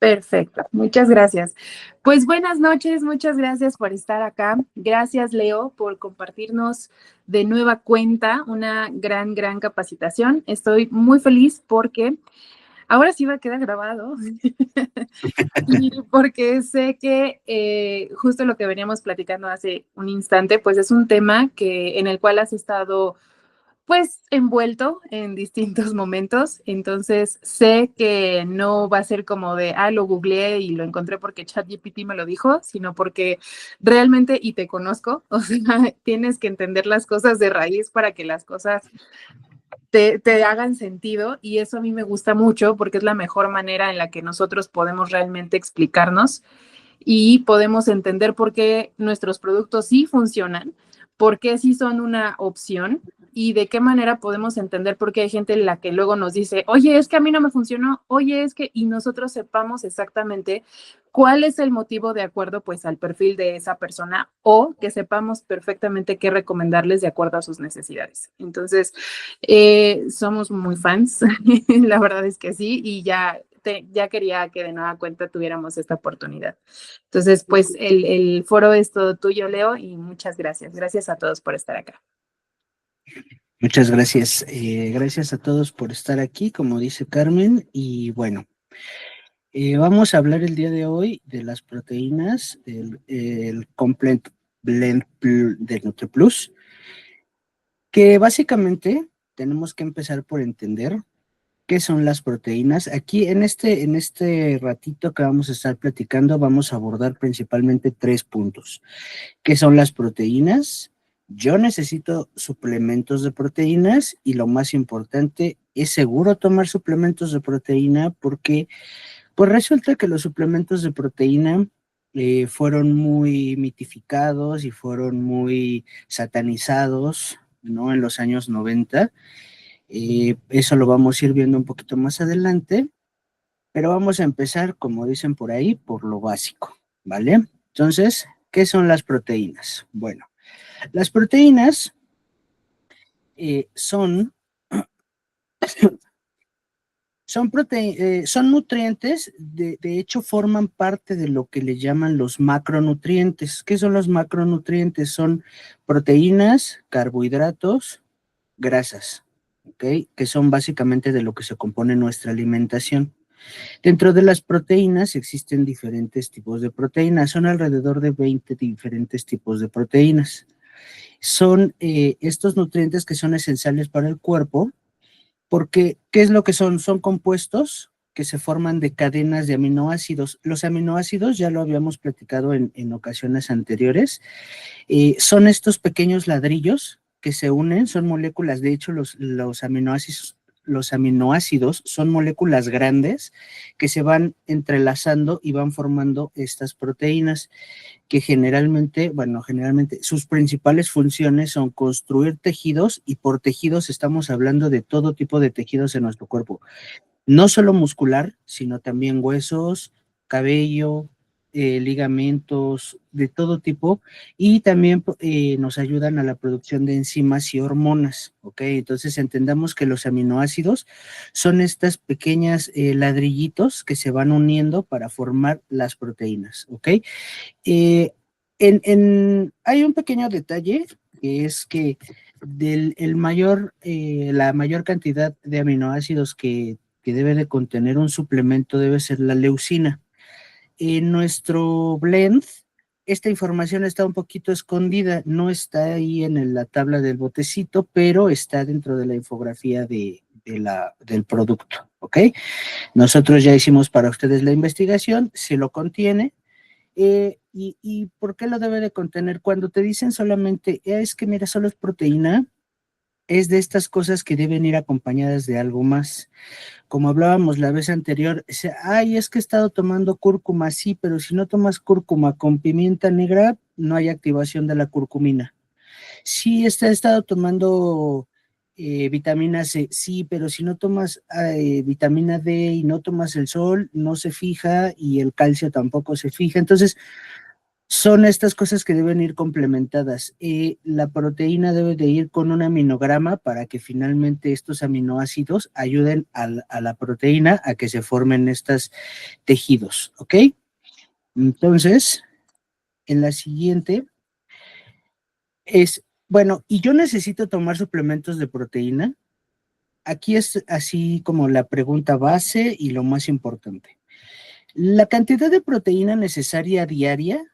Perfecto, muchas gracias. Pues buenas noches, muchas gracias por estar acá. Gracias, Leo, por compartirnos de nueva cuenta una gran capacitación. Estoy muy feliz porque ahora sí va a quedar grabado y porque sé que justo lo que veníamos platicando hace un instante, pues es un tema en el cual has estado pues envuelto en distintos momentos, entonces sé que no va a ser como de, lo googleé y lo encontré porque ChatGPT me lo dijo, sino porque realmente, y te conozco, o sea, tienes que entender las cosas de raíz para que las cosas te hagan sentido y eso a mí me gusta mucho porque es la mejor manera en la que nosotros podemos realmente explicarnos y podemos entender por qué nuestros productos sí funcionan, por qué sí son una opción y de qué manera podemos entender por qué hay gente en la que luego nos dice, oye, es que a mí no me funcionó, oye, es que, y nosotros sepamos exactamente cuál es el motivo de acuerdo pues al perfil de esa persona o que sepamos perfectamente qué recomendarles de acuerdo a sus necesidades. Entonces, somos muy fans, la verdad es que sí, y ya quería que de nueva cuenta tuviéramos esta oportunidad. Entonces, pues el foro es todo tuyo, Leo, y muchas gracias. Gracias a todos por estar acá. Muchas gracias. Gracias a todos por estar aquí, como dice Carmen. Y bueno, vamos a hablar el día de hoy de las proteínas, el Complete Blend de NutriPlus, que básicamente tenemos que empezar por entender qué son las proteínas. Aquí en este ratito que vamos a estar platicando, vamos a abordar principalmente 3 puntos. ¿Qué son las proteínas? Yo necesito suplementos de proteínas y lo más importante, ¿es seguro tomar suplementos de proteína? Porque pues resulta que los suplementos de proteína fueron muy mitificados y fueron muy satanizados, ¿no? En los años 90. Eso lo vamos a ir viendo un poquito más adelante, pero vamos a empezar, como dicen por ahí, por lo básico, ¿vale? Entonces, ¿qué son las proteínas? Bueno, las proteínas son, son nutrientes, de hecho forman parte de lo que le llaman los macronutrientes. ¿Qué son los macronutrientes? Son proteínas, carbohidratos, grasas, ¿ok? Que son básicamente de lo que se compone nuestra alimentación. Dentro de las proteínas existen diferentes tipos de proteínas, son alrededor de 20 diferentes tipos de proteínas. Son estos nutrientes que son esenciales para el cuerpo, porque ¿qué es lo que son? Son compuestos que se forman de cadenas de aminoácidos. Los aminoácidos, ya lo habíamos platicado en ocasiones anteriores, son estos pequeños ladrillos que se unen, son moléculas, de hecho los aminoácidos son moléculas grandes que se van entrelazando y van formando estas proteínas que generalmente sus principales funciones son construir tejidos y por tejidos estamos hablando de todo tipo de tejidos en nuestro cuerpo, no solo muscular, sino también huesos, cabello, ligamentos, de todo tipo, y también nos ayudan a la producción de enzimas y hormonas, ¿ok? Entonces entendamos que los aminoácidos son estas pequeñas ladrillitos que se van uniendo para formar las proteínas, ¿ok? Eh, hay un pequeño detalle, que es que la mayor cantidad de aminoácidos que debe de contener un suplemento debe ser la leucina. En nuestro blend, esta información está un poquito escondida, no está ahí en la tabla del botecito, pero está dentro de la infografía del producto, ¿ok? Nosotros ya hicimos para ustedes la investigación, si lo contiene. ¿Y por qué lo debe de contener? Cuando te dicen solamente, es que mira, solo es proteína, es de estas cosas que deben ir acompañadas de algo más. Como hablábamos la vez anterior, es que he estado tomando cúrcuma, sí, pero si no tomas cúrcuma con pimienta negra, no hay activación de la curcumina. Sí, he estado tomando vitamina C, sí, pero si no tomas vitamina D y no tomas el sol, no se fija y el calcio tampoco se fija. Entonces, son estas cosas que deben ir complementadas. La proteína debe de ir con un aminograma para que finalmente estos aminoácidos ayuden a la proteína a que se formen estos tejidos, ¿ok? Entonces, en la siguiente es, bueno, ¿y yo necesito tomar suplementos de proteína? Aquí es así como la pregunta base y lo más importante. La cantidad de proteína necesaria diaria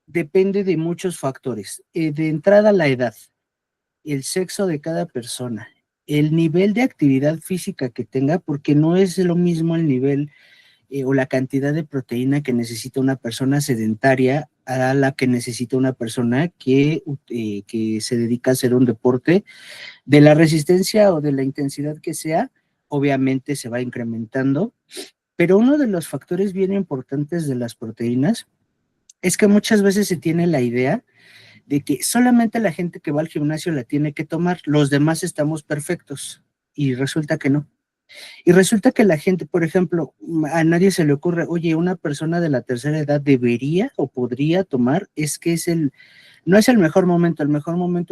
depende de muchos factores. De entrada, la edad, el sexo de cada persona, el nivel de actividad física que tenga, porque no es lo mismo el nivel o la cantidad de proteína que necesita una persona sedentaria a la que necesita una persona que se dedica a hacer un deporte de la resistencia o de la intensidad que sea, obviamente se va incrementando, pero uno de los factores bien importantes de las proteínas es que muchas veces se tiene la idea de que solamente la gente que va al gimnasio la tiene que tomar, los demás estamos perfectos, y resulta que no. Y resulta que la gente, por ejemplo, a nadie se le ocurre, oye, una persona de la tercera edad debería o podría tomar, es que no es el mejor momento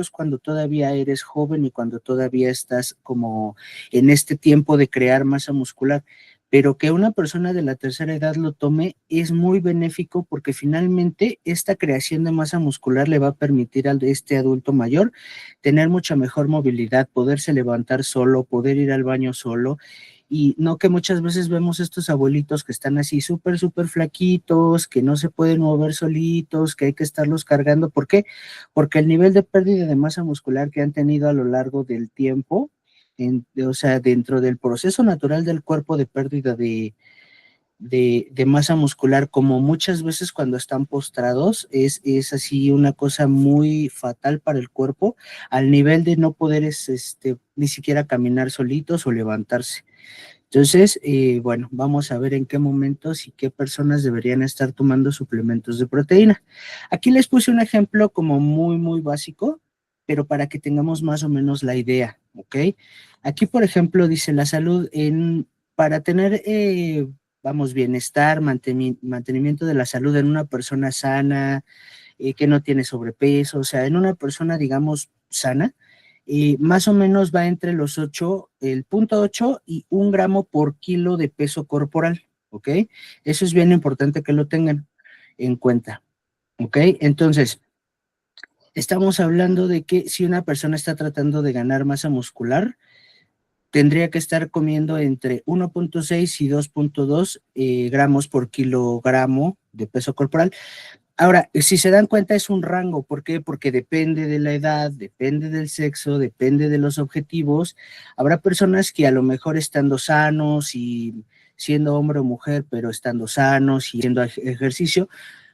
es cuando todavía eres joven y cuando todavía estás como en este tiempo de crear masa muscular, pero que una persona de la tercera edad lo tome es muy benéfico porque finalmente esta creación de masa muscular le va a permitir a este adulto mayor tener mucha mejor movilidad, poderse levantar solo, poder ir al baño solo, y no que muchas veces vemos estos abuelitos que están así súper, súper flaquitos, que no se pueden mover solitos, que hay que estarlos cargando. ¿Por qué? Porque el nivel de pérdida de masa muscular que han tenido a lo largo del tiempo, o sea, dentro del proceso natural del cuerpo de pérdida de masa muscular, como muchas veces cuando están postrados, es así una cosa muy fatal para el cuerpo, al nivel de no poder ni siquiera caminar solitos o levantarse. Entonces, bueno, vamos a ver en qué momentos y qué personas deberían estar tomando suplementos de proteína. Aquí les puse un ejemplo como muy, muy básico, pero para que tengamos más o menos la idea, ¿ok? Aquí, por ejemplo, dice la salud para tener, vamos, bienestar, mantenimiento de la salud en una persona sana, que no tiene sobrepeso, o sea, en una persona, digamos, sana, más o menos va entre el 0.8 y 1 gramo por kilo de peso corporal, ¿ok? Eso es bien importante que lo tengan en cuenta, ¿ok? Entonces, estamos hablando de que si una persona está tratando de ganar masa muscular, tendría que estar comiendo entre 1.6 y 2.2 gramos por kilogramo de peso corporal. Ahora, si se dan cuenta, es un rango. ¿Por qué? Porque depende de la edad, depende del sexo, depende de los objetivos. Habrá personas que a lo mejor estando sanos y siendo hombre o mujer, pero estando sanos y haciendo ejercicio,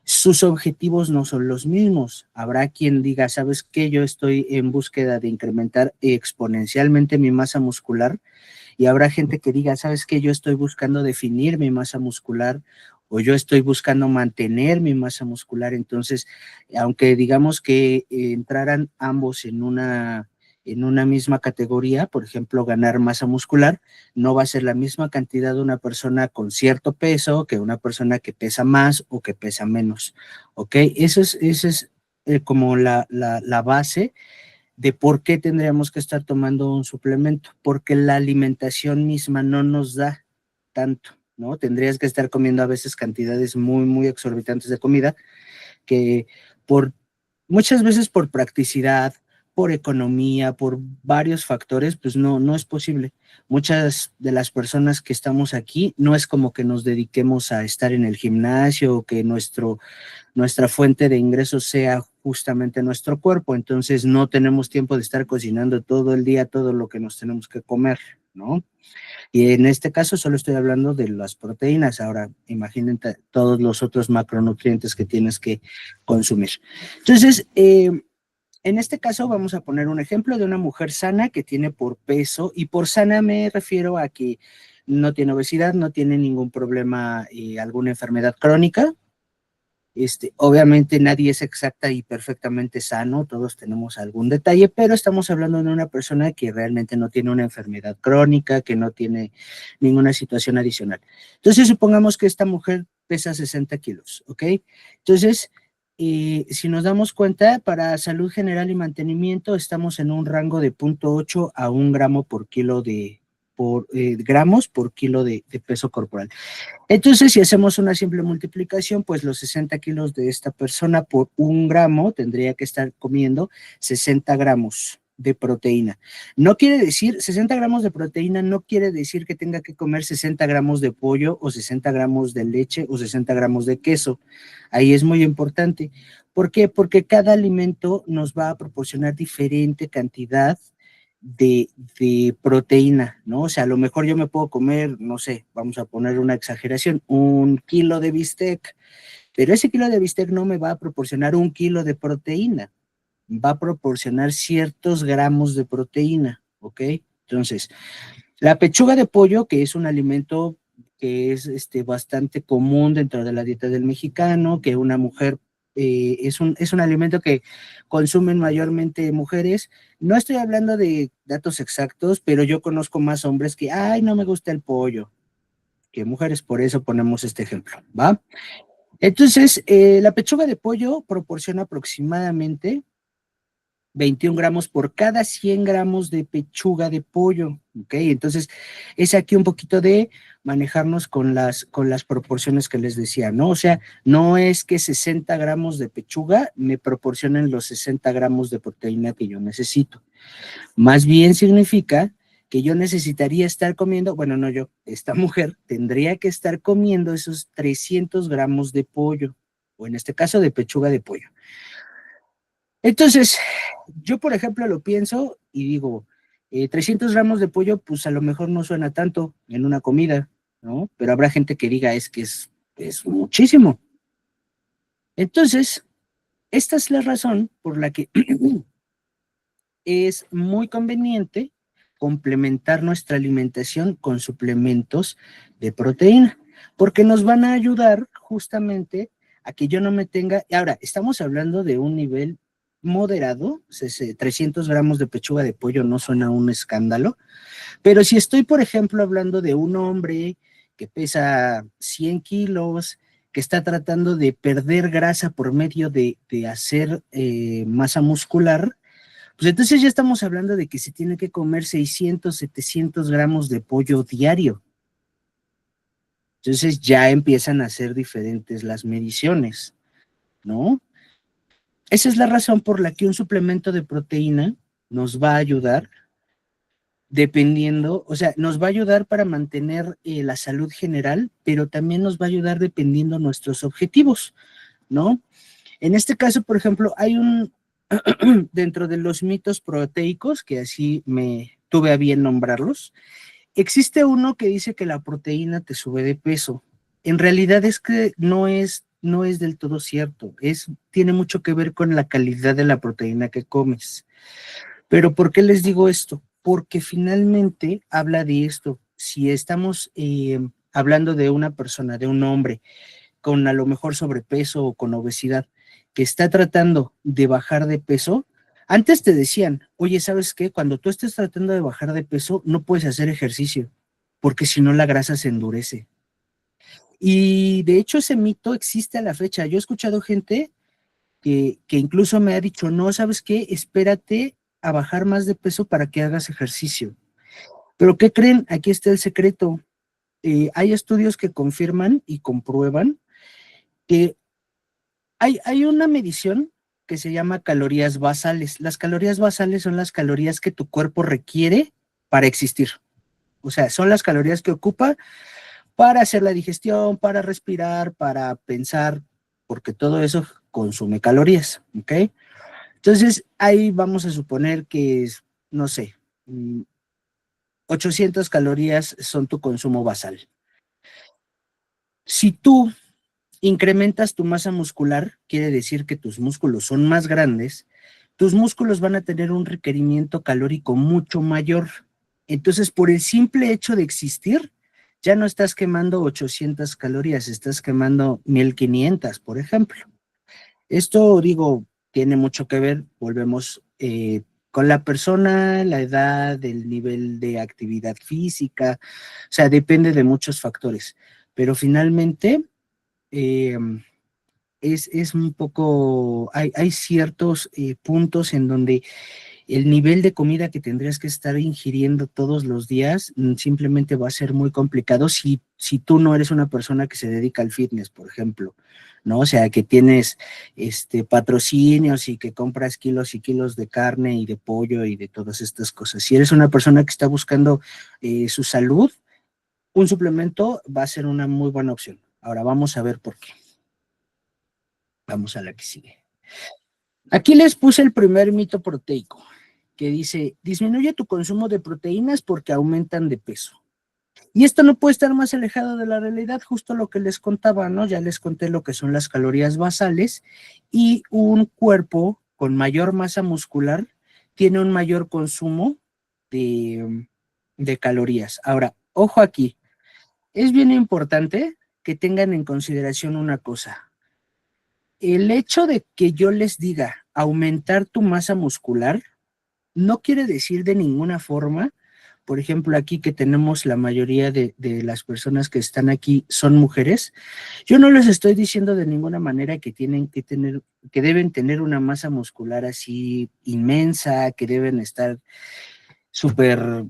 sus objetivos no son los mismos. Habrá quien diga, ¿sabes qué? Yo estoy en búsqueda de incrementar exponencialmente mi masa muscular, y habrá gente que diga, ¿sabes qué? Yo estoy buscando definir mi masa muscular o yo estoy buscando mantener mi masa muscular. Entonces, aunque digamos que entraran ambos en una misma categoría, por ejemplo, ganar masa muscular, no va a ser la misma cantidad de una persona con cierto peso que una persona que pesa más o que pesa menos, ¿ok? Eso es como la base de por qué tendríamos que estar tomando un suplemento, porque la alimentación misma no nos da tanto, ¿no? Tendrías que estar comiendo a veces cantidades muy, muy exorbitantes de comida que por muchas veces por practicidad, por economía, por varios factores, pues no es posible. Muchas de las personas que estamos aquí no es como que nos dediquemos a estar en el gimnasio o que nuestra fuente de ingresos sea justamente nuestro cuerpo, entonces no tenemos tiempo de estar cocinando todo el día todo lo que nos tenemos que comer, ¿no? Y en este caso solo estoy hablando de las proteínas. Ahora imagínate todos los otros macronutrientes que tienes que consumir. Entonces, en este caso vamos a poner un ejemplo de una mujer sana que tiene por peso, y por sana me refiero a que no tiene obesidad, no tiene ningún problema, alguna enfermedad crónica. Obviamente nadie es exacta y perfectamente sano, todos tenemos algún detalle, pero estamos hablando de una persona que realmente no tiene una enfermedad crónica, que no tiene ninguna situación adicional. Entonces, supongamos que esta mujer pesa 60 kilos, ¿ok? Entonces, si nos damos cuenta, para salud general y mantenimiento estamos en un rango de 0.8 a 1 gramo por kilo gramos por kilo de peso corporal. Entonces, si hacemos una simple multiplicación, pues los 60 kilos de esta persona por 1 gramo tendría que estar comiendo 60 gramos de proteína. No quiere decir, 60 gramos de proteína no quiere decir que tenga que comer 60 gramos de pollo o 60 gramos de leche o 60 gramos de queso. Ahí es muy importante. ¿Por qué? Porque cada alimento nos va a proporcionar diferente cantidad de proteína, ¿no? O sea, a lo mejor yo me puedo comer, no sé, vamos a poner una exageración, 1 kilo de bistec, pero ese kilo de bistec no me va a proporcionar 1 kilo de proteína, va a proporcionar ciertos gramos de proteína, ¿ok? Entonces, la pechuga de pollo, que es un alimento que es bastante común dentro de la dieta del mexicano, que una mujer es un alimento que consumen mayormente mujeres. No estoy hablando de datos exactos, pero yo conozco más hombres que, ay, no me gusta el pollo, que mujeres, por eso ponemos este ejemplo, ¿va? Entonces, la pechuga de pollo proporciona aproximadamente 21 gramos por cada 100 gramos de pechuga de pollo, ¿ok? Entonces, es aquí un poquito de manejarnos con las proporciones que les decía, ¿no? O sea, no es que 60 gramos de pechuga me proporcionen los 60 gramos de proteína que yo necesito. Más bien significa que yo necesitaría estar comiendo, bueno, no yo, esta mujer tendría que estar comiendo esos 300 gramos de pollo, o en este caso de pechuga de pollo. Entonces, yo, por ejemplo, lo pienso y digo, 300 gramos de pollo, pues a lo mejor no suena tanto en una comida, ¿no? Pero habrá gente que diga, es que es muchísimo. Entonces, esta es la razón por la que es muy conveniente complementar nuestra alimentación con suplementos de proteína, porque nos van a ayudar justamente a que yo no me tenga, ahora, estamos hablando de un nivel moderado, 300 gramos de pechuga de pollo no suena un escándalo, pero si estoy, por ejemplo, hablando de un hombre que pesa 100 kilos, que está tratando de perder grasa por medio de hacer masa muscular, pues entonces ya estamos hablando de que se tiene que comer 600, 700 gramos de pollo diario. Entonces ya empiezan a ser diferentes las mediciones, ¿no? Esa es la razón por la que un suplemento de proteína nos va a ayudar dependiendo, o sea, nos va a ayudar para mantener la salud general, pero también nos va a ayudar dependiendo nuestros objetivos, ¿no? En este caso, por ejemplo, hay dentro de los mitos proteicos, que así me tuve a bien nombrarlos, existe uno que dice que la proteína te sube de peso. En realidad es que no es del todo cierto, tiene mucho que ver con la calidad de la proteína que comes. Pero ¿por qué les digo esto? Porque finalmente habla de esto. Si estamos hablando de una persona, de un hombre, con a lo mejor sobrepeso o con obesidad, que está tratando de bajar de peso, antes te decían, oye, ¿sabes qué? Cuando tú estés tratando de bajar de peso, no puedes hacer ejercicio, porque si no la grasa se endurece. Y de hecho ese mito existe a la fecha. Yo he escuchado gente que incluso me ha dicho, no, ¿sabes qué? Espérate a bajar más de peso para que hagas ejercicio. Pero ¿qué creen? Aquí está el secreto. Hay estudios que confirman y comprueban que hay una medición que se llama calorías basales. Las calorías basales son las calorías que tu cuerpo requiere para existir. O sea, son las calorías que ocupa para hacer la digestión, para respirar, para pensar, porque todo eso consume calorías, ¿ok? Entonces, ahí vamos a suponer que es, no sé, 800 calorías son tu consumo basal. Si tú incrementas tu masa muscular, quiere decir que tus músculos son más grandes, tus músculos van a tener un requerimiento calórico mucho mayor. Entonces, por el simple hecho de existir, ya no estás quemando 800 calorías, estás quemando 1500, por ejemplo. Esto, digo, tiene mucho que ver, volvemos con la persona, la edad, el nivel de actividad física, o sea, depende de muchos factores, pero finalmente es un poco, hay ciertos puntos en donde el nivel de comida que tendrías que estar ingiriendo todos los días simplemente va a ser muy complicado si tú no eres una persona que se dedica al fitness, por ejemplo, ¿no? O sea, que tienes patrocinios y que compras kilos y kilos de carne y de pollo y de todas estas cosas. Si eres una persona que está buscando su salud, un suplemento va a ser una muy buena opción. Ahora vamos a ver por qué. Vamos a la que sigue. Aquí les puse el primer mito proteico, que dice, disminuye tu consumo de proteínas porque aumentan de peso. Y esto no puede estar más alejado de la realidad, justo lo que les contaba, ¿no? Ya les conté lo que son las calorías basales y un cuerpo con mayor masa muscular tiene un mayor consumo de calorías. Ahora, ojo aquí, es bien importante que tengan en consideración una cosa. El hecho de que yo les diga aumentar tu masa muscular no quiere decir de ninguna forma, por ejemplo, aquí que tenemos la mayoría de las personas que están aquí son mujeres, yo no les estoy diciendo de ninguna manera que tienen que tener, que deben tener una masa muscular así inmensa, que deben estar súper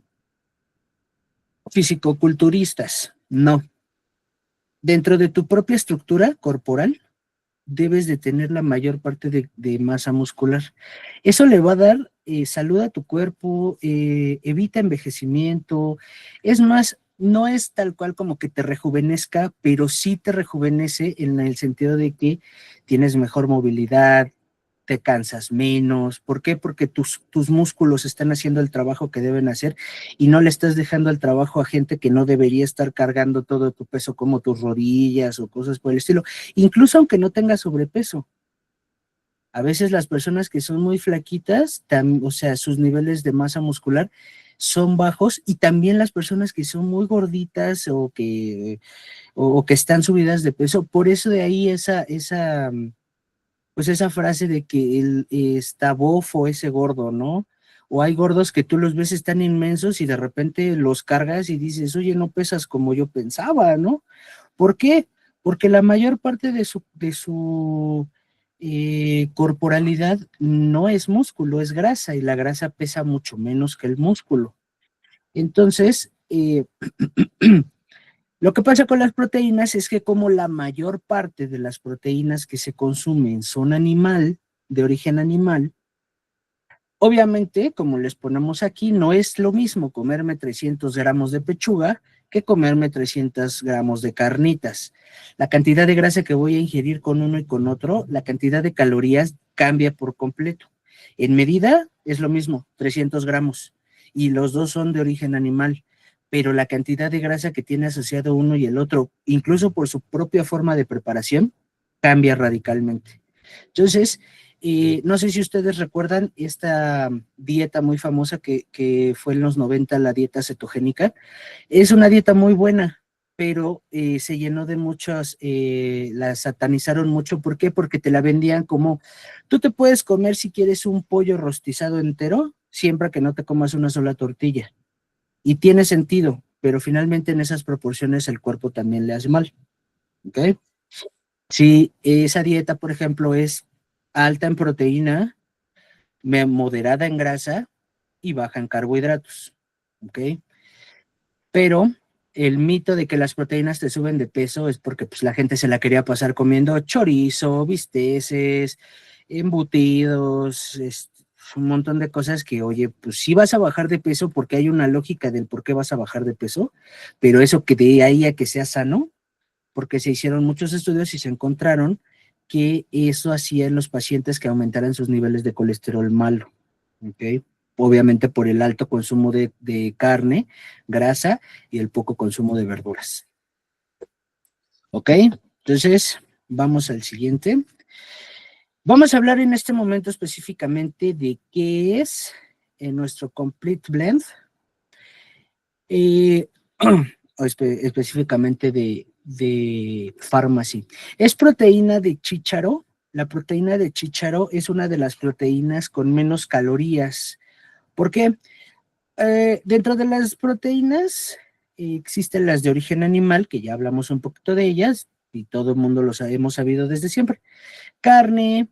fisicoculturistas, no. Dentro de tu propia estructura corporal, debes de tener la mayor parte de masa muscular. Eso le va a dar salud a tu cuerpo, evita envejecimiento, es más, no es tal cual como que te rejuvenezca, pero sí te rejuvenece en el sentido de que tienes mejor movilidad, te cansas menos. ¿Por qué? Porque tus músculos están haciendo el trabajo que deben hacer y no le estás dejando el trabajo a gente que no debería estar cargando todo tu peso como tus rodillas o cosas por el estilo. Incluso aunque no tengas sobrepeso. A veces las personas que son muy flaquitas, o sea, sus niveles de masa muscular son bajos y también las personas que son muy gorditas o que están subidas de peso. Por eso de ahí pues esa frase de que él está bofo ese gordo, ¿no? O hay gordos que tú los ves están inmensos y de repente los cargas y dices, oye, no pesas como yo pensaba, ¿no? ¿Por qué? Porque la mayor parte de su corporalidad no es músculo, es grasa y la grasa pesa mucho menos que el músculo. Entonces, lo que pasa con las proteínas es que como la mayor parte de las proteínas que se consumen son de origen animal, obviamente, como les ponemos aquí, no es lo mismo comerme 300 gramos de pechuga que comerme 300 gramos de carnitas. La cantidad de grasa que voy a ingerir con uno y con otro, la cantidad de calorías cambia por completo. En medida es lo mismo, 300 gramos, y los dos son de origen animal, pero la cantidad de grasa que tiene asociado uno y el otro, incluso por su propia forma de preparación, cambia radicalmente. Entonces, no sé si ustedes recuerdan esta dieta muy famosa que fue en los 90, la dieta cetogénica. Es una dieta muy buena, pero se llenó de muchas, la satanizaron mucho. ¿Por qué? Porque te la vendían como, tú te puedes comer si quieres un pollo rostizado entero, siempre que no te comas una sola tortilla. Y tiene sentido, pero finalmente en esas proporciones el cuerpo también le hace mal. ¿Ok? Si esa dieta, por ejemplo, es alta en proteína, moderada en grasa y baja en carbohidratos, ¿ok? Pero el mito de que las proteínas te suben de peso es porque pues, la gente se la quería pasar comiendo chorizo, bisteces, embutidos, un montón de cosas que, oye, pues sí vas a bajar de peso porque hay una lógica del por qué vas a bajar de peso, pero eso que de ahí a que sea sano, porque se hicieron muchos estudios y se encontraron que eso hacía en los pacientes que aumentaran sus niveles de colesterol malo, ¿ok? Obviamente por el alto consumo de carne, grasa y el poco consumo de verduras, ¿ok? Entonces, vamos al siguiente. Vamos a hablar en este momento específicamente de qué es nuestro Complete Blend, o específicamente de Pharmacy. Es proteína de chícharo. La proteína de chícharo es una de las proteínas con menos calorías. ¿Por qué? Dentro de las proteínas existen las de origen animal, que ya hablamos un poquito de ellas, y todo el mundo hemos sabido desde siempre. Carne,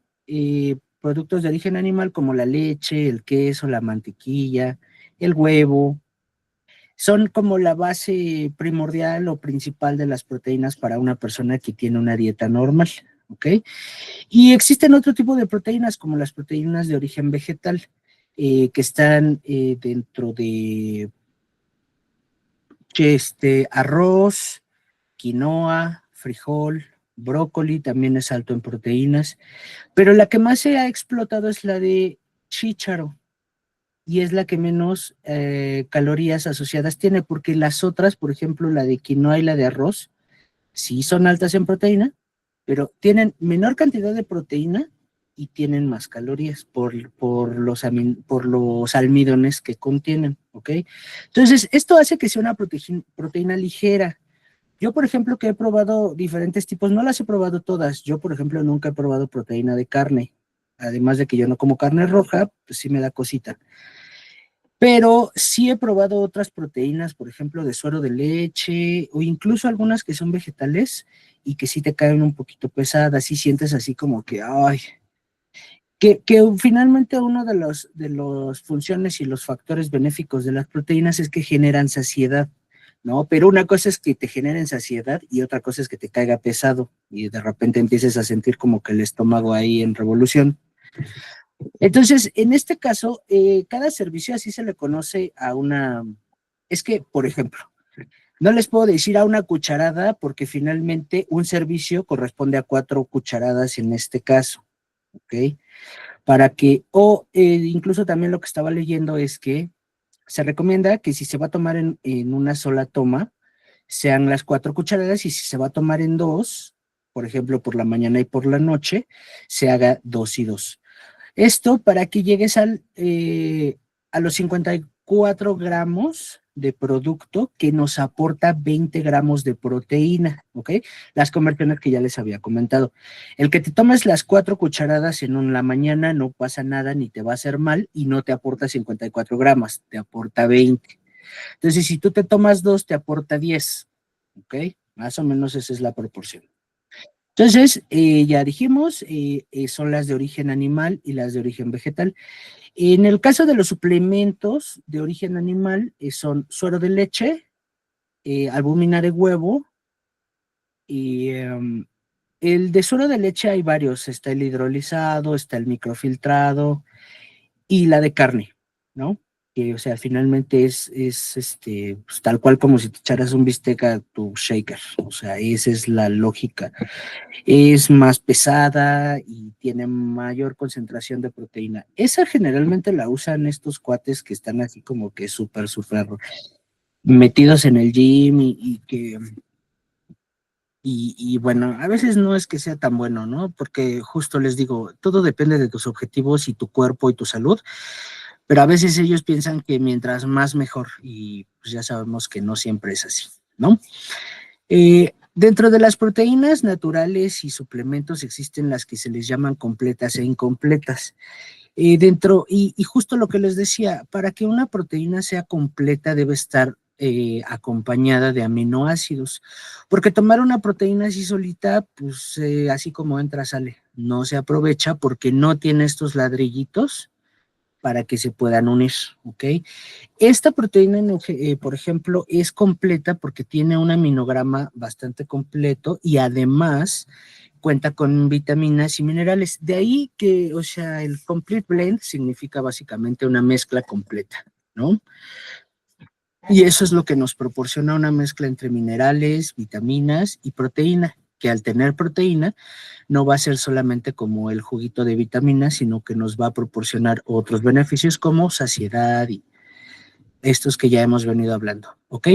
productos de origen animal como la leche, el queso, la mantequilla, el huevo, son como la base primordial o principal de las proteínas para una persona que tiene una dieta normal, ¿ok? Y existen otro tipo de proteínas, como las proteínas de origen vegetal, que están dentro de arroz, quinoa, frijol, brócoli, también es alto en proteínas, pero la que más se ha explotado es la de chícharo, y es la que menos calorías asociadas tiene, porque las otras, por ejemplo, la de quinoa y la de arroz, sí son altas en proteína, pero tienen menor cantidad de proteína y tienen más calorías por los almidones que contienen, ¿ok? Entonces, esto hace que sea una proteína ligera. Yo, por ejemplo, que he probado diferentes tipos, no las he probado todas. Yo, por ejemplo, nunca he probado proteína de carne. Además de que yo no como carne roja, pues sí me da cosita. Pero sí he probado otras proteínas, por ejemplo, de suero de leche o incluso algunas que son vegetales y que sí te caen un poquito pesadas, y sientes así como que, ay, que finalmente uno de los funciones y los factores benéficos de las proteínas es que generan saciedad, ¿no? Pero una cosa es que te generen saciedad y otra cosa es que te caiga pesado y de repente empieces a sentir como que el estómago ahí en revolución. Entonces, en este caso, cada servicio así se le conoce a una... Es que, por ejemplo, no les puedo decir a una cucharada porque finalmente un servicio corresponde a 4 cucharadas en este caso, ¿ok? Incluso también lo que estaba leyendo es que se recomienda que si se va a tomar en una sola toma, sean las 4 cucharadas, y si se va a tomar en dos, por ejemplo, por la mañana y por la noche, se haga 2 y 2. Esto para que llegues a los 54 gramos de producto que nos aporta 20 gramos de proteína, ¿ok? Las conversiones que ya les había comentado. El que te tomes las 4 cucharadas en la mañana no pasa nada ni te va a hacer mal y no te aporta 54 gramos, te aporta 20. Entonces, si tú te tomas 2, te aporta 10, ¿ok? Más o menos esa es la proporción. Entonces, ya dijimos, son las de origen animal y las de origen vegetal. En el caso de los suplementos de origen animal, son suero de leche, albúmina de huevo, y el de suero de leche hay varios, está el hidrolizado, está el microfiltrado y la de carne, ¿no? Que, o sea, finalmente es pues, tal cual como si te echaras un bistec a tu shaker, o sea, esa es la lógica. Es más pesada y tiene mayor concentración de proteína. Esa generalmente la usan estos cuates que están así como que súper metidos en el gym y bueno, a veces no es que sea tan bueno, ¿no? Porque justo les digo, todo depende de tus objetivos y tu cuerpo y tu salud, pero a veces ellos piensan que mientras más mejor, y pues ya sabemos que no siempre es así, ¿no? Dentro de las proteínas naturales y suplementos existen las que se les llaman completas e incompletas. Y justo lo que les decía, para que una proteína sea completa debe estar acompañada de aminoácidos, porque tomar una proteína así solita, pues así como entra, sale, no se aprovecha porque no tiene estos ladrillitos para que se puedan unir, ¿ok? Esta proteína, por ejemplo, es completa porque tiene un aminograma bastante completo y además cuenta con vitaminas y minerales. De ahí que, o sea, el complete blend significa básicamente una mezcla completa, ¿no? Y eso es lo que nos proporciona una mezcla entre minerales, vitaminas y proteína, que al tener proteína no va a ser solamente como el juguito de vitaminas, sino que nos va a proporcionar otros beneficios como saciedad y estos que ya hemos venido hablando, ¿ok?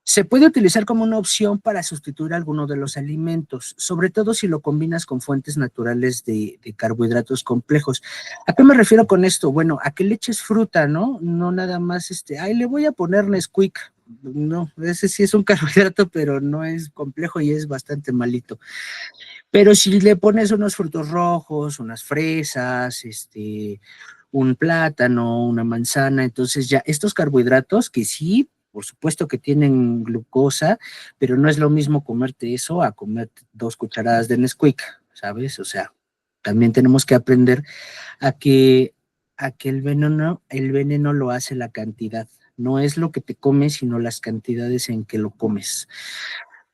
Se puede utilizar como una opción para sustituir alguno de los alimentos, sobre todo si lo combinas con fuentes naturales de carbohidratos complejos. ¿A qué me refiero con esto? Bueno, a que le eches fruta, ¿no? No nada más ay, le voy a poner Nesquik. No, ese sí es un carbohidrato, pero no es complejo y es bastante malito. Pero si le pones unos frutos rojos, unas fresas, un plátano, una manzana, entonces ya estos carbohidratos que sí por supuesto que tienen glucosa, pero no es lo mismo comerte eso a comer 2 cucharadas de Nesquik, ¿sabes? O sea, también tenemos que aprender a que, el veneno lo hace la cantidad. No es lo que te comes, sino las cantidades en que lo comes.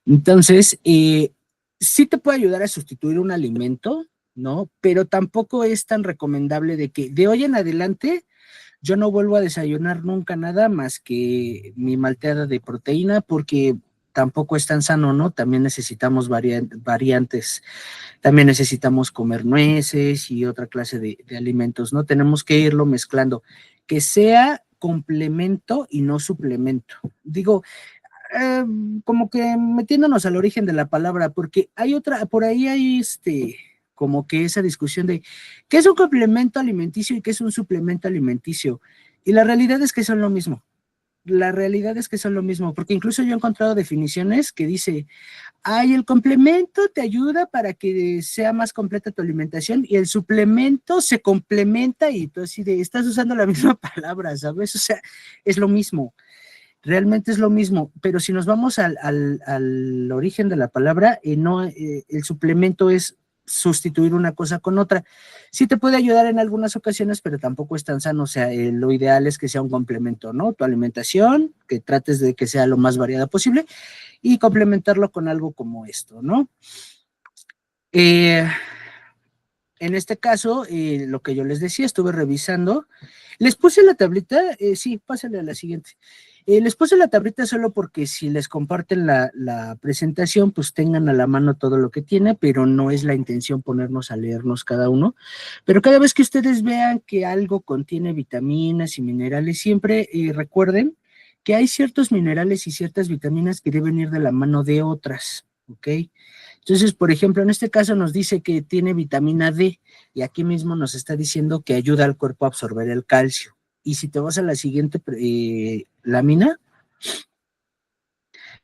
Entonces, sí te puede ayudar a sustituir un alimento, ¿no? Pero tampoco es tan recomendable de que de hoy en adelante yo no vuelvo a desayunar nunca nada más que mi malteada de proteína porque tampoco es tan sano, ¿no? También necesitamos variantes, también necesitamos comer nueces y otra clase de alimentos, ¿no? Tenemos que irlo mezclando, que sea complemento y no suplemento. Digo, eh, como que metiéndonos al origen de la palabra, porque hay otra, por ahí hay como que esa discusión de qué es un complemento alimenticio y qué es un suplemento alimenticio. Y la realidad es que son lo mismo. La realidad es que son lo mismo, porque incluso yo he encontrado definiciones que dice, ay, el complemento te ayuda para que sea más completa tu alimentación y el suplemento se complementa y tú así de, estás usando la misma palabra, ¿sabes? O sea, es lo mismo. Realmente es lo mismo, pero si nos vamos al origen de la palabra, no, el suplemento es sustituir una cosa con otra. Sí te puede ayudar en algunas ocasiones, pero tampoco es tan sano. O sea, lo ideal es que sea un complemento, ¿no? Tu alimentación, que trates de que sea lo más variada posible y complementarlo con algo como esto, ¿no? Eh, en este caso, lo que yo les decía, estuve revisando. Les puse la tablita, sí, pásale a la siguiente. Les puse la tablita solo porque si les comparten la presentación, pues tengan a la mano todo lo que tiene, pero no es la intención ponernos a leernos cada uno. Pero cada vez que ustedes vean que algo contiene vitaminas y minerales, siempre recuerden que hay ciertos minerales y ciertas vitaminas que deben ir de la mano de otras, ¿ok? Entonces, por ejemplo, en este caso nos dice que tiene vitamina D y aquí mismo nos está diciendo que ayuda al cuerpo a absorber el calcio. Y si te vas a la siguiente lámina,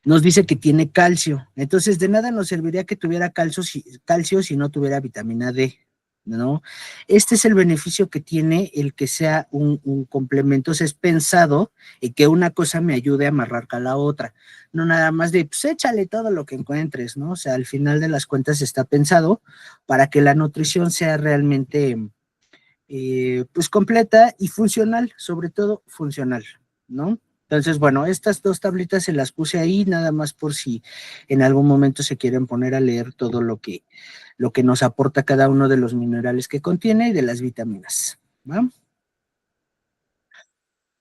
nos dice que tiene calcio. Entonces, de nada nos serviría que tuviera calcio si no tuviera vitamina D, ¿no? Este es el beneficio que tiene el que sea un complemento. O sea, es pensado en que una cosa me ayude a amarrar a la otra. No nada más de, pues échale todo lo que encuentres, ¿no? O sea, al final de las cuentas está pensado para que la nutrición sea realmente, pues completa y funcional, sobre todo funcional, ¿no? Entonces, bueno, estas 2 tablitas se las puse ahí nada más por si en algún momento se quieren poner a leer todo lo que nos aporta cada uno de los minerales que contiene y de las vitaminas, ¿va?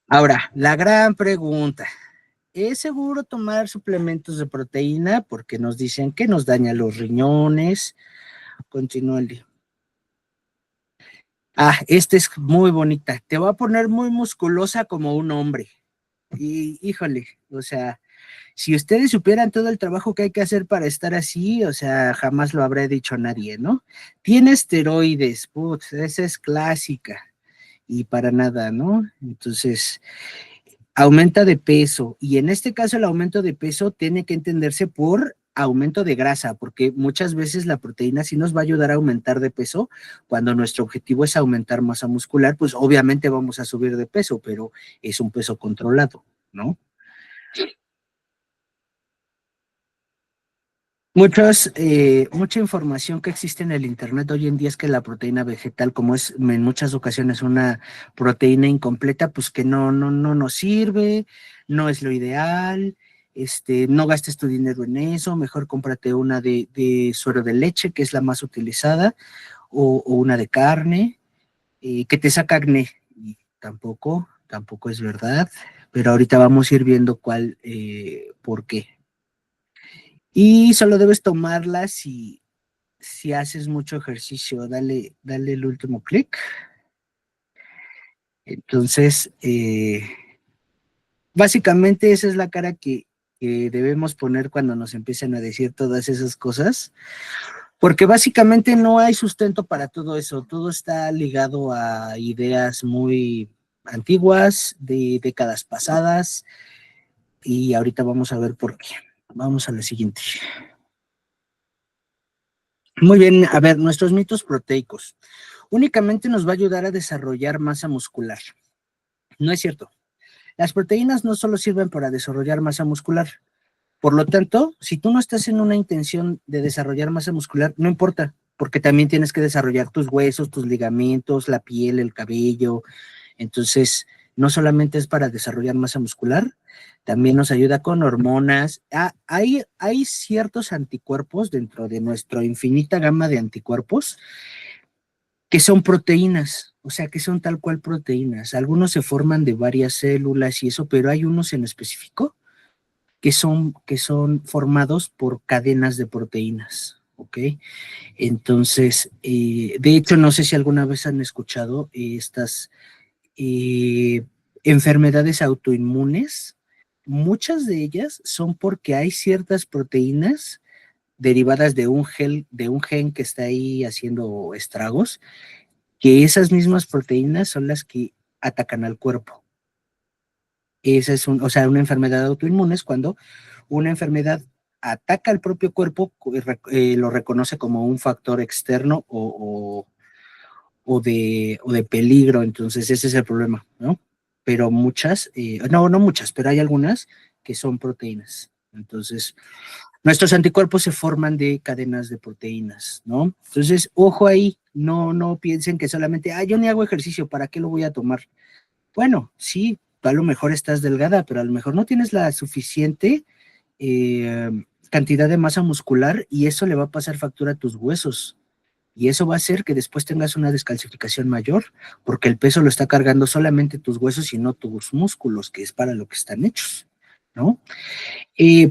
Ahora, la gran pregunta, ¿es seguro tomar suplementos de proteína? Porque nos dicen que nos daña los riñones. Continúa el día. Ah, esta es muy bonita. Te va a poner muy musculosa como un hombre. Y híjole, o sea, si ustedes supieran todo el trabajo que hay que hacer para estar así, o sea, jamás lo habrá dicho nadie, ¿no? Tiene esteroides, putz, esa es clásica y para nada, ¿no? Entonces, aumenta de peso y en este caso el aumento de peso tiene que entenderse por aumento de grasa, porque muchas veces la proteína sí nos va a ayudar a aumentar de peso. Cuando nuestro objetivo es aumentar masa muscular, pues obviamente vamos a subir de peso, pero es un peso controlado, ¿no? Mucha información que existe en el Internet hoy en día es que la proteína vegetal, como es en muchas ocasiones una proteína incompleta, pues que no nos sirve, no es lo ideal, no gastes tu dinero en eso, mejor cómprate una de suero de leche, que es la más utilizada, o una de carne, que te saca acné. Y tampoco es verdad, pero ahorita vamos a ir viendo por qué. Y solo debes tomarla si haces mucho ejercicio. Dale el último clic. Entonces, básicamente esa es la cara que debemos poner cuando nos empiezan a decir todas esas cosas, porque básicamente no hay sustento para todo eso. Todo está ligado a ideas muy antiguas, de décadas pasadas, y ahorita vamos a ver por qué. Vamos a la siguiente. Muy bien, a ver, nuestros mitos proteicos. Únicamente nos va a ayudar a desarrollar masa muscular. No es cierto. Las proteínas no solo sirven para desarrollar masa muscular. Por lo tanto, si tú no estás en una intención de desarrollar masa muscular, no importa, porque también tienes que desarrollar tus huesos, tus ligamentos, la piel, el cabello. Entonces, no solamente es para desarrollar masa muscular, también nos ayuda con hormonas. Hay ciertos anticuerpos dentro de nuestra infinita gama de anticuerpos que son proteínas, o sea, que son tal cual proteínas. Algunos se forman de varias células y eso, pero hay unos en específico que son formados por cadenas de proteínas, ¿ok? Entonces, de hecho, no sé si alguna vez han escuchado estas eh, enfermedades autoinmunes. Muchas de ellas son porque hay ciertas proteínas derivadas de un gen que está ahí haciendo estragos, que esas mismas proteínas son las que atacan al cuerpo. Esa es o sea, una enfermedad autoinmune es cuando una enfermedad ataca al propio cuerpo, lo reconoce como un factor externo o de peligro, entonces ese es el problema, ¿no? Pero muchas, no muchas, pero hay algunas que son proteínas. Entonces, nuestros anticuerpos se forman de cadenas de proteínas, ¿no? Entonces, ojo ahí, no piensen que solamente, yo ni hago ejercicio, ¿para qué lo voy a tomar? Bueno, sí, a lo mejor estás delgada, pero a lo mejor no tienes la suficiente eh, cantidad de masa muscular y eso le va a pasar factura a tus huesos. Y eso va a hacer que después tengas una descalcificación mayor, porque el peso lo está cargando solamente tus huesos y no tus músculos, que es para lo que están hechos, ¿no?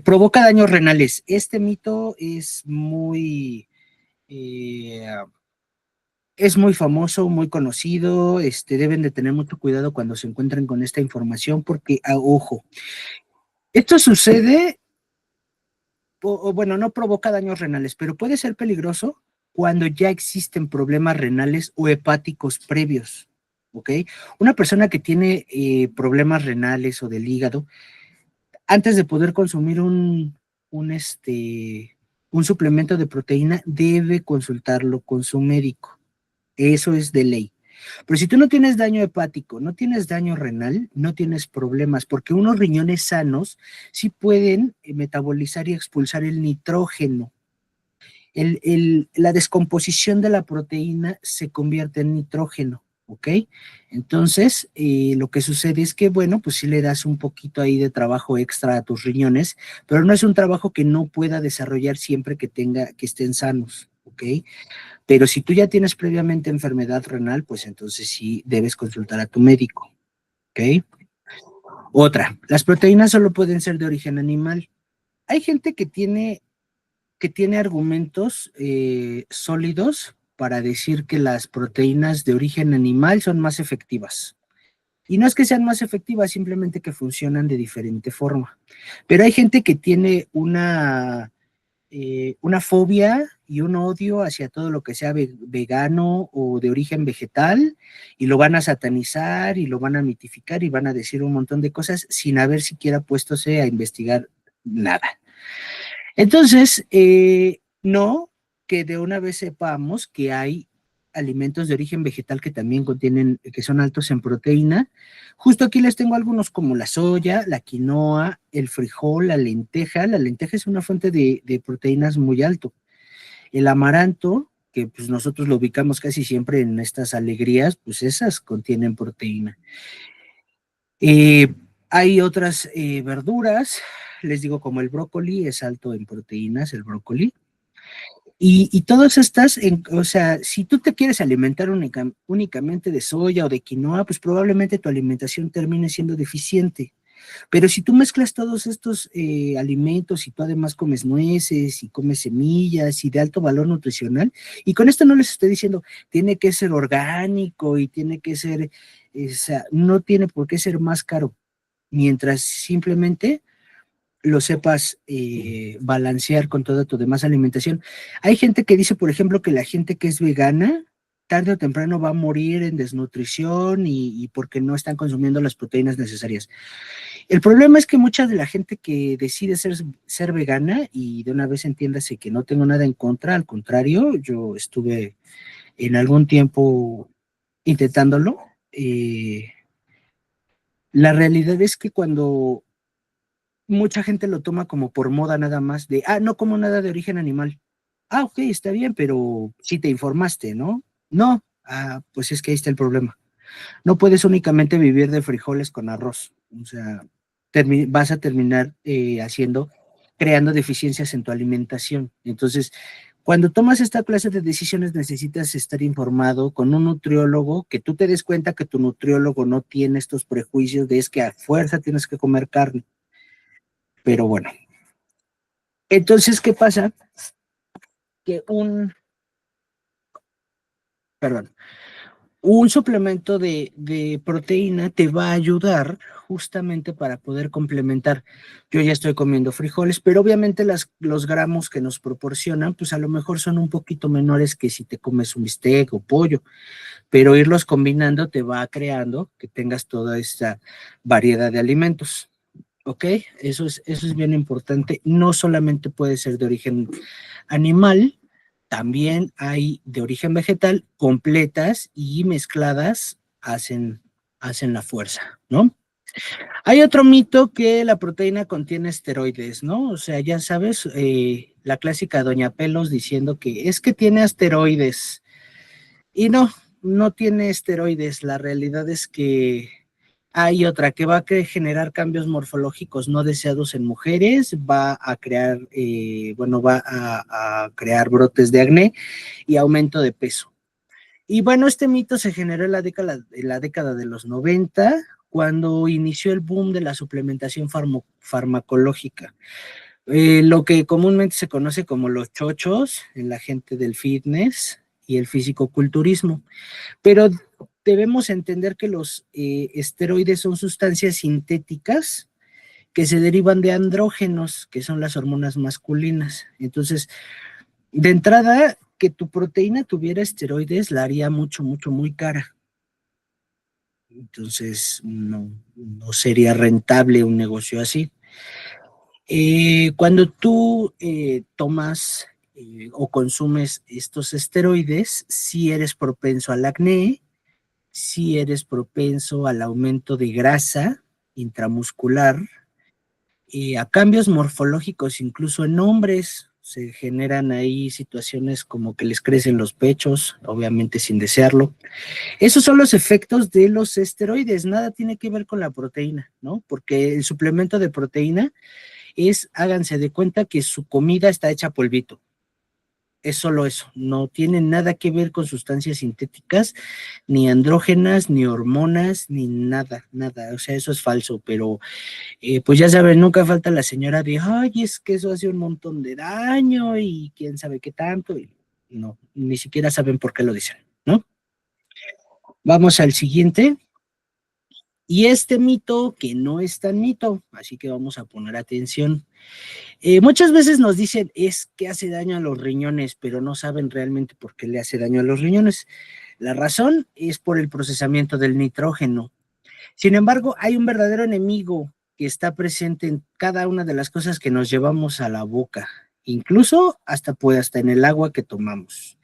Provoca daños renales. Este mito eh, es muy famoso, muy conocido. Deben de tener mucho cuidado cuando se encuentren con esta información, porque, ojo, esto sucede, bueno, no provoca daños renales, pero puede ser peligroso cuando ya existen problemas renales o hepáticos previos, ¿ok? Una persona que tiene problemas renales o del hígado, antes de poder consumir un suplemento de proteína, debe consultarlo con su médico. Eso es de ley. Pero si tú no tienes daño hepático, no tienes daño renal, no tienes problemas, porque unos riñones sanos sí pueden metabolizar y expulsar el nitrógeno. La descomposición de la proteína se convierte en nitrógeno, ¿ok? Entonces, lo que sucede es que, bueno, pues sí le das un poquito ahí de trabajo extra a tus riñones, pero no es un trabajo que no pueda desarrollar siempre que estén sanos, ¿ok? Pero si tú ya tienes previamente enfermedad renal, pues entonces sí debes consultar a tu médico, ¿ok? Otra, las proteínas solo pueden ser de origen animal. Hay gente que tiene argumentos sólidos para decir que las proteínas de origen animal son más efectivas. Y no es que sean más efectivas, simplemente que funcionan de diferente forma. Pero hay gente que tiene una fobia y un odio hacia todo lo que sea vegano o de origen vegetal, y lo van a satanizar y lo van a mitificar y van a decir un montón de cosas sin haber siquiera puestose a investigar nada. Entonces, no, que de una vez sepamos que hay alimentos de origen vegetal que también que son altos en proteína. Justo aquí les tengo algunos como la soya, la quinoa, el frijol, la lenteja. La lenteja es una fuente de proteínas muy alto. El amaranto, que pues nosotros lo ubicamos casi siempre en estas alegrías, pues esas contienen proteína. Hay otras verduras, les digo, como el brócoli, es alto en proteínas, el brócoli. Y todas estas, o sea, si tú te quieres alimentar únicamente de soya o de quinoa, pues probablemente tu alimentación termine siendo deficiente. Pero si tú mezclas todos estos alimentos y tú además comes nueces y comes semillas y de alto valor nutricional, y con esto no les estoy diciendo, tiene que ser orgánico y tiene que ser, o sea, no tiene por qué ser más caro, mientras simplemente lo sepas balancear con toda tu demás alimentación. Hay gente que dice, por ejemplo, que la gente que es vegana, tarde o temprano va a morir en desnutrición y porque no están consumiendo las proteínas necesarias. El problema es que mucha de la gente que decide ser vegana, y de una vez entiéndase que no tengo nada en contra, al contrario, yo estuve en algún tiempo intentándolo, La realidad es que cuando mucha gente lo toma como por moda nada más, de, no como nada de origen animal. Ok, está bien, pero sí te informaste, ¿no? No, pues es que ahí está el problema. No puedes únicamente vivir de frijoles con arroz. O sea, vas a terminar creando deficiencias en tu alimentación. Entonces, cuando tomas esta clase de decisiones, necesitas estar informado con un nutriólogo, que tú te des cuenta que tu nutriólogo no tiene estos prejuicios de es que a fuerza tienes que comer carne. Pero bueno, entonces, ¿qué pasa? Que perdón, un suplemento de proteína te va a ayudar justamente para poder complementar. Yo ya estoy comiendo frijoles, pero obviamente los gramos que nos proporcionan, pues a lo mejor son un poquito menores que si te comes un bistec o pollo, pero irlos combinando te va creando que tengas toda esta variedad de alimentos. ¿Ok? Eso es bien importante. No solamente puede ser de origen animal, también hay de origen vegetal, completas y mezcladas hacen la fuerza, ¿no? Hay otro mito que la proteína contiene esteroides, ¿no? O sea, ya sabes, la clásica Doña Pelos diciendo que es que tiene asteroides. Y no, no tiene esteroides. La realidad es que hay otra que va a generar cambios morfológicos no deseados en mujeres, va a crear, va a crear brotes de acné y aumento de peso. Y bueno, este mito se generó en la década de los 90, cuando inició el boom de la suplementación farmacológica. Lo que comúnmente se conoce como los chochos en la gente del fitness y el fisicoculturismo. Pero debemos entender que los esteroides son sustancias sintéticas que se derivan de andrógenos, que son las hormonas masculinas. Entonces, de entrada, que tu proteína tuviera esteroides la haría mucho, mucho, muy cara. Entonces, no sería rentable un negocio así. Cuando tú tomas o consumes estos esteroides, si eres propenso al acné, si eres propenso al aumento de grasa intramuscular, a cambios morfológicos, incluso en hombres, se generan ahí situaciones como que les crecen los pechos, obviamente sin desearlo. Esos son los efectos de los esteroides, nada tiene que ver con la proteína, ¿no? Porque el suplemento de proteína háganse de cuenta que su comida está hecha polvito. Es solo eso, no tiene nada que ver con sustancias sintéticas, ni andrógenas, ni hormonas, ni nada, nada. O sea, eso es falso, pero pues ya saben, nunca falta la señora de, ay, es que eso hace un montón de daño y quién sabe qué tanto, y no, ni siquiera saben por qué lo dicen, ¿no? Vamos al siguiente. Y este mito que no es tan mito, así que vamos a poner atención. Muchas veces nos dicen es que hace daño a los riñones, pero no saben realmente por qué le hace daño a los riñones. La razón es por el procesamiento del nitrógeno. Sin embargo, hay un verdadero enemigo que está presente en cada una de las cosas que nos llevamos a la boca, incluso hasta en el agua que tomamos.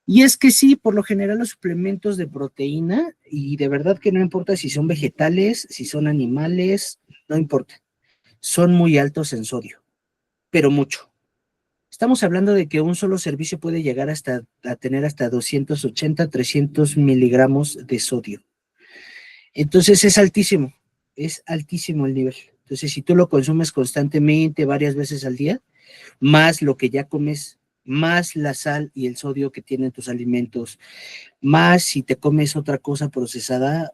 Y es que sí, por lo general los suplementos de proteína, y de verdad que no importa si son vegetales, si son animales, no importa, son muy altos en sodio, pero mucho. Estamos hablando de que un solo servicio puede llegar a tener hasta 280, 300 miligramos de sodio. Entonces es altísimo el nivel. Entonces, si tú lo consumes constantemente, varias veces al día, más lo que ya comes, más la sal y el sodio que tienen tus alimentos, más si te comes otra cosa procesada,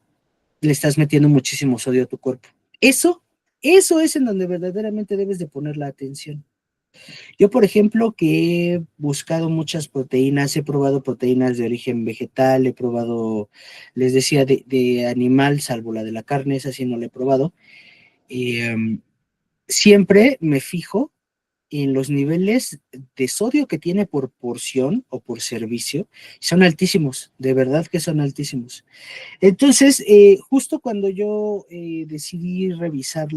le estás metiendo muchísimo sodio a tu cuerpo. Eso es en donde verdaderamente debes de poner la atención. Yo, por ejemplo, que he buscado muchas proteínas, he probado proteínas de origen vegetal, he probado, les decía, de animal, salvo la de la carne, esa sí no la he probado. Siempre me fijo en los niveles de sodio que tiene por porción o por servicio, son altísimos, de verdad que son altísimos. Entonces, justo cuando yo decidí revisar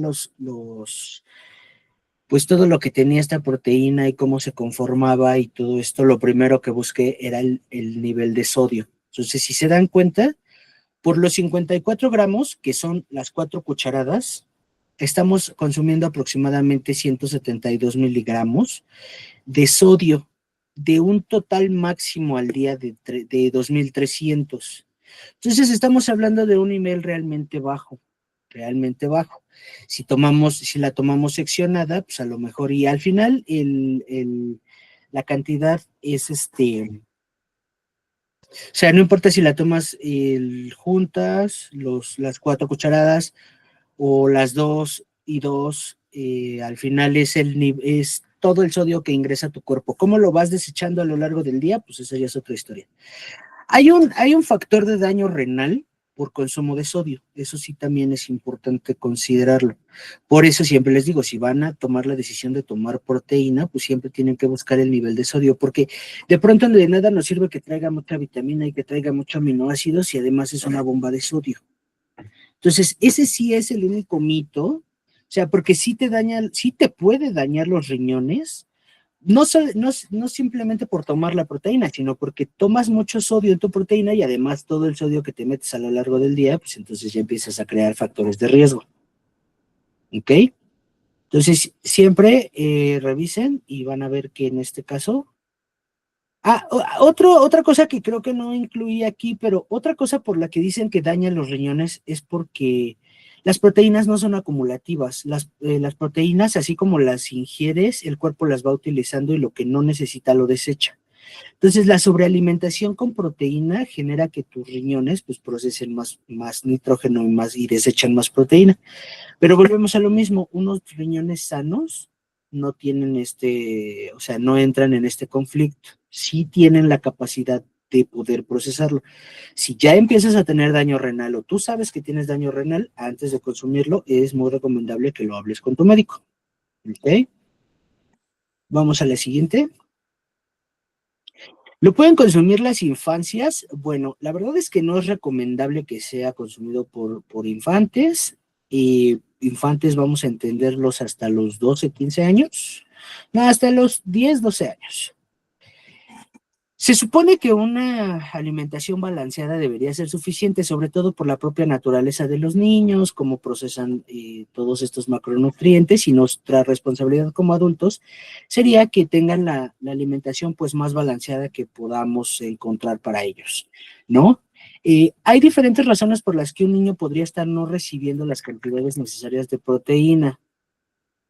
pues todo lo que tenía esta proteína y cómo se conformaba y todo esto, lo primero que busqué era el nivel de sodio. Entonces, si se dan cuenta, Por los 54 gramos, que son las 4 cucharadas, estamos consumiendo aproximadamente 172 miligramos de sodio, de un total máximo al día de 2.300. Entonces estamos hablando de un nivel realmente bajo, realmente bajo. Si la tomamos seccionada, pues a lo mejor, y al final la cantidad es o sea, no importa si la tomas juntas, las 4 cucharadas, o las 2 y 2, al final es todo el sodio que ingresa a tu cuerpo. ¿Cómo lo vas desechando a lo largo del día? Pues esa ya es otra historia. Hay un factor de daño renal por consumo de sodio. Eso sí también es importante considerarlo. Por eso siempre les digo, si van a tomar la decisión de tomar proteína, pues siempre tienen que buscar el nivel de sodio, porque de pronto de nada nos sirve que traiga mucha vitamina y que traiga muchos aminoácidos y además es una bomba de sodio. Entonces, ese sí es el único mito, o sea, porque sí te puede dañar los riñones, no simplemente por tomar la proteína, sino porque tomas mucho sodio en tu proteína y además todo el sodio que te metes a lo largo del día, pues entonces ya empiezas a crear factores de riesgo. ¿Ok? Entonces, siempre revisen y van a ver que en este caso... otra cosa que creo que no incluí aquí, pero otra cosa por la que dicen que dañan los riñones es porque las proteínas no son acumulativas. Las proteínas, así como las ingieres, el cuerpo las va utilizando y lo que no necesita lo desecha. Entonces, la sobrealimentación con proteína genera que tus riñones pues procesen más nitrógeno y desechan más proteína. Pero volvemos a lo mismo, unos riñones sanos no tienen o sea, no entran en este conflicto, sí tienen la capacidad de poder procesarlo. Si ya empiezas a tener daño renal o tú sabes que tienes daño renal, antes de consumirlo, es muy recomendable que lo hables con tu médico. ¿Ok? Vamos a la siguiente. ¿Lo pueden consumir las infancias? Bueno, la verdad es que no es recomendable que sea consumido por infantes. Infantes vamos a entenderlos hasta los 12, 15 años. No, hasta los 10, 12 años. Se supone que una alimentación balanceada debería ser suficiente, sobre todo por la propia naturaleza de los niños, cómo procesan todos estos macronutrientes, y nuestra responsabilidad como adultos sería que tengan la alimentación pues más balanceada que podamos encontrar para ellos, ¿no? Hay diferentes razones por las que un niño podría estar no recibiendo las cantidades necesarias de proteína.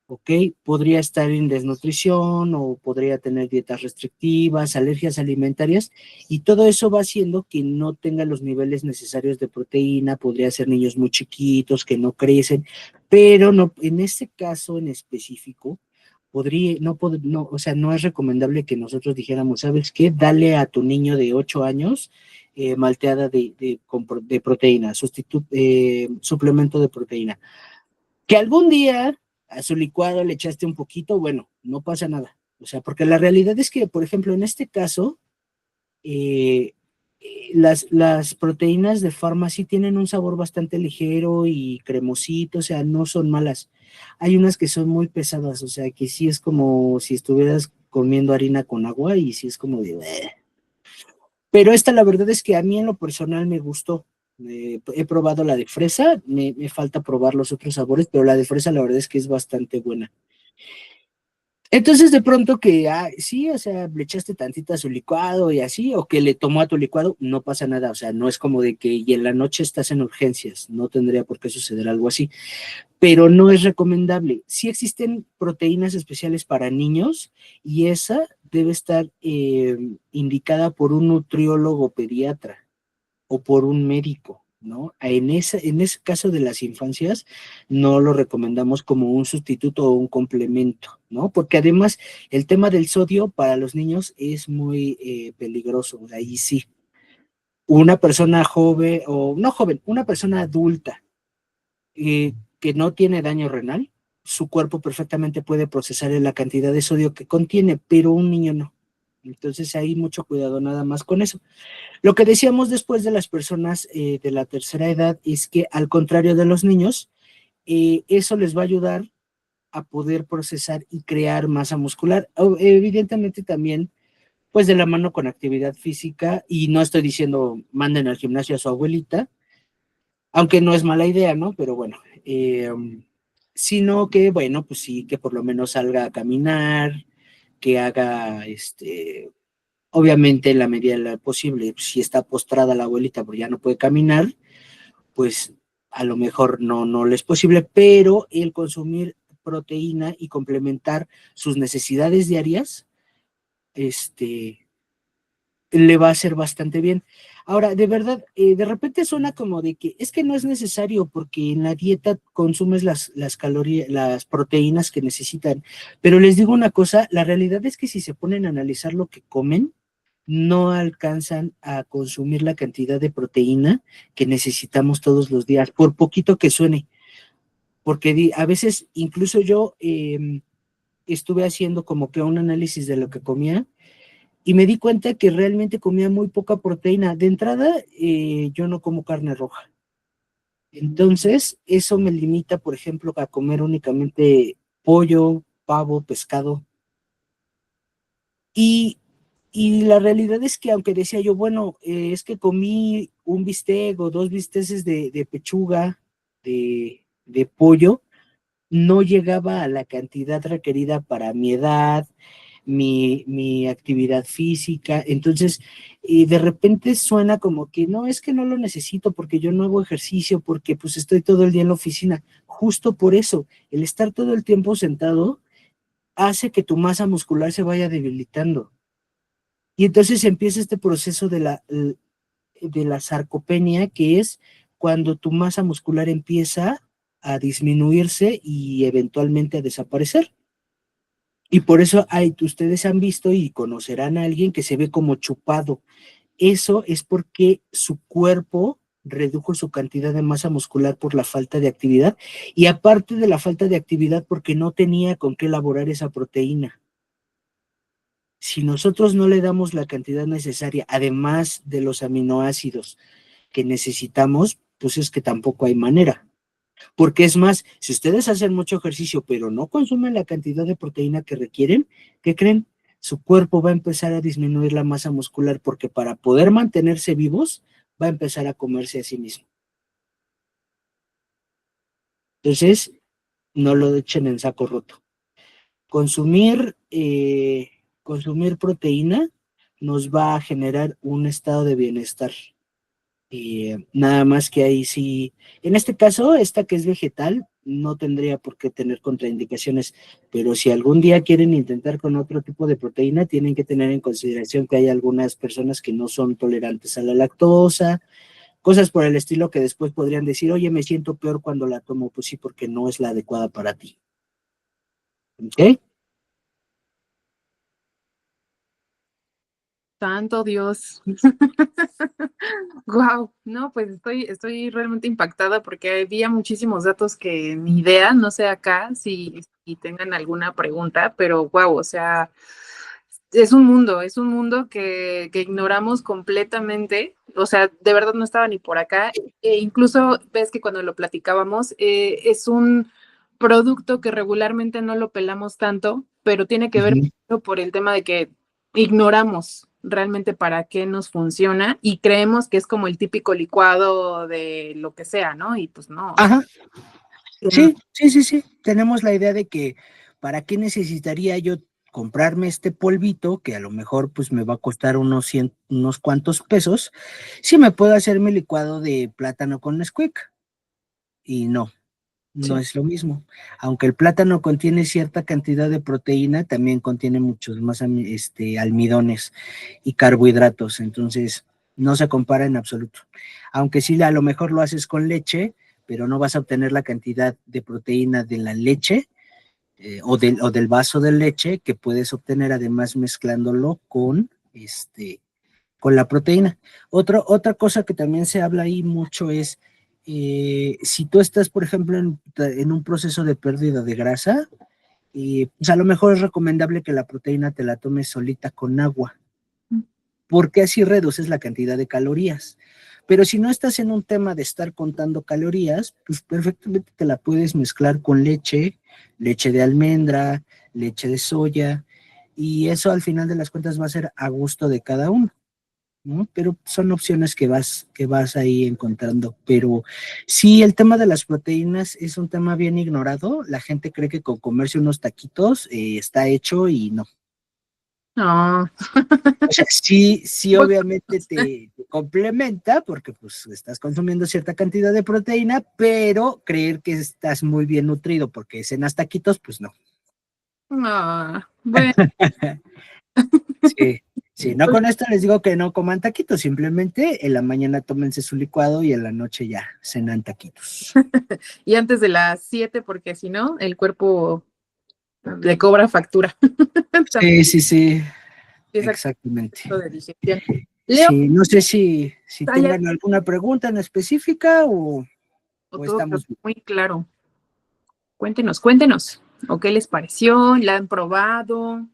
¿Ok? Podría estar en desnutrición o podría tener dietas restrictivas, alergias alimentarias, y todo eso va haciendo que no tenga los niveles necesarios de proteína. Podría ser niños muy chiquitos que no crecen, pero no, en este caso en específico, o sea, no es recomendable que nosotros dijéramos, ¿sabes qué? Dale a tu niño de 8 años malteada de proteína, suplemento de proteína. Que algún día a su licuado le echaste un poquito, bueno, no pasa nada. O sea, porque la realidad es que, por ejemplo, en este caso, eh, las proteínas de Pharmacy tienen un sabor bastante ligero y cremosito, o sea, no son malas. Hay unas que son muy pesadas, o sea, que sí es como si estuvieras comiendo harina con agua y sí es como de... "Bleh". Pero esta la verdad es que a mí en lo personal me gustó. He probado la de fresa, me falta probar los otros sabores, pero la de fresa la verdad es que es bastante buena. Entonces de pronto que, sí, o sea, le echaste tantito a su licuado y así, o que le tomó a tu licuado, no pasa nada, o sea, no es como de que y en la noche estás en urgencias, no tendría por qué suceder algo así, pero no es recomendable. Sí existen proteínas especiales para niños y esa debe estar indicada por un nutriólogo pediatra o por un médico, ¿no? En ese caso de las infancias, no lo recomendamos como un sustituto o un complemento, ¿no? Porque además el tema del sodio para los niños es muy peligroso, ahí sí. Una persona joven, o no joven, una persona adulta que no tiene daño renal, su cuerpo perfectamente puede procesar la cantidad de sodio que contiene, pero un niño no. Entonces hay mucho cuidado nada más con eso. Lo que decíamos después de las personas de la tercera edad es que, al contrario de los niños, eso les va a ayudar a poder procesar y crear masa muscular. Evidentemente también, pues de la mano con actividad física, y no estoy diciendo manden al gimnasio a su abuelita, aunque no es mala idea, ¿no? Pero bueno, sino que, bueno, pues sí, que por lo menos salga a caminar, que haga, obviamente en la medida de lo posible, si está postrada la abuelita porque ya no puede caminar, pues a lo mejor no le es posible, pero el consumir proteína y complementar sus necesidades diarias, le va a hacer bastante bien. Ahora, de verdad, de repente suena como de que es que no es necesario porque en la dieta consumes las calorías, las proteínas que necesitan. Pero les digo una cosa, la realidad es que si se ponen a analizar lo que comen, no alcanzan a consumir la cantidad de proteína que necesitamos todos los días, por poquito que suene. Porque a veces, incluso yo estuve haciendo como que un análisis de lo que comía y me di cuenta que realmente comía muy poca proteína. De entrada, yo no como carne roja. Entonces, eso me limita, por ejemplo, a comer únicamente pollo, pavo, pescado. Y, y la realidad es que aunque decía yo, bueno, es que comí un bistec o dos bisteces de pechuga, de pollo, no llegaba a la cantidad requerida para mi edad, mi actividad física. Entonces, y de repente suena como que no, es que no lo necesito porque yo no hago ejercicio, porque pues estoy todo el día en la oficina. Justo por eso, el estar todo el tiempo sentado hace que tu masa muscular se vaya debilitando. Y entonces empieza este proceso de la sarcopenia, que es cuando tu masa muscular empieza a disminuirse y eventualmente a desaparecer. Y por eso ustedes han visto y conocerán a alguien que se ve como chupado. Eso es porque su cuerpo redujo su cantidad de masa muscular por la falta de actividad y aparte de la falta de actividad porque no tenía con qué elaborar esa proteína. Si nosotros no le damos la cantidad necesaria, además de los aminoácidos que necesitamos, pues es que tampoco hay manera. Porque es más, si ustedes hacen mucho ejercicio, pero no consumen la cantidad de proteína que requieren, ¿qué creen? Su cuerpo va a empezar a disminuir la masa muscular porque para poder mantenerse vivos, va a empezar a comerse a sí mismo. Entonces, no lo echen en saco roto. Consumir, consumir proteína nos va a generar un estado de bienestar. Nada más que ahí sí, en este caso, esta que es vegetal, no tendría por qué tener contraindicaciones, pero si algún día quieren intentar con otro tipo de proteína, tienen que tener en consideración que hay algunas personas que no son tolerantes a la lactosa, cosas por el estilo que después podrían decir, oye, me siento peor cuando la tomo, pues sí, porque no es la adecuada para ti. ¿Ok? Santo Dios. Wow, no, pues estoy realmente impactada porque había muchísimos datos que ni idea, no sé acá si tengan alguna pregunta, pero wow, o sea, es un mundo que ignoramos completamente, o sea, de verdad no estaba ni por acá, e incluso ves que cuando lo platicábamos, es un producto que regularmente no lo pelamos tanto, pero tiene que ver mucho por el tema de que ignoramos realmente para qué nos funciona y creemos que es como el típico licuado de lo que sea, ¿no? Y pues no, o sea, Ajá, sí. Tenemos la idea de que, ¿para qué necesitaría yo comprarme este polvito que a lo mejor pues me va a costar unos cuantos pesos, si me puedo hacer mi licuado de plátano con Nesquik? Y no sí. es lo mismo. Aunque el plátano contiene cierta cantidad de proteína, también contiene muchos más almidones y carbohidratos, entonces no se compara en absoluto. Aunque sí, a lo mejor lo haces con leche, pero no vas a obtener la cantidad de proteína de la leche o del vaso de leche que puedes obtener además mezclándolo con la proteína. Otra cosa que también se habla ahí mucho es, si tú estás, por ejemplo, en un proceso de pérdida de grasa, pues a lo mejor es recomendable que la proteína te la tomes solita con agua, porque así reduces la cantidad de calorías. Pero si no estás en un tema de estar contando calorías, pues perfectamente te la puedes mezclar con leche, leche de almendra, leche de soya, y eso al final de las cuentas va a ser a gusto de cada uno. ¿no? Pero son opciones que vas ahí encontrando. Pero sí, el tema de las proteínas es un tema bien ignorado. La gente cree que con comerse unos taquitos está hecho y no. No, O sea, sí, sí, obviamente te complementa porque pues estás consumiendo cierta cantidad de proteína, pero creer que estás muy bien nutrido porque cenas taquitos, pues no. no, bueno, Sí, sí, no pues, con esto les digo que no coman taquitos, simplemente en la mañana tómense su licuado y en la noche ya cenan taquitos. y antes de las 7, porque si no, el cuerpo le cobra factura. También Sí, sí, sí, empieza exactamente. con esto de digestión. Leo, Sí, no sé si ¿hay algo tengan alguna pregunta en específica o o todo quedó estamos bien. muy claro? Cuéntenos, cuéntenos. ¿O qué les pareció? ¿La han probado?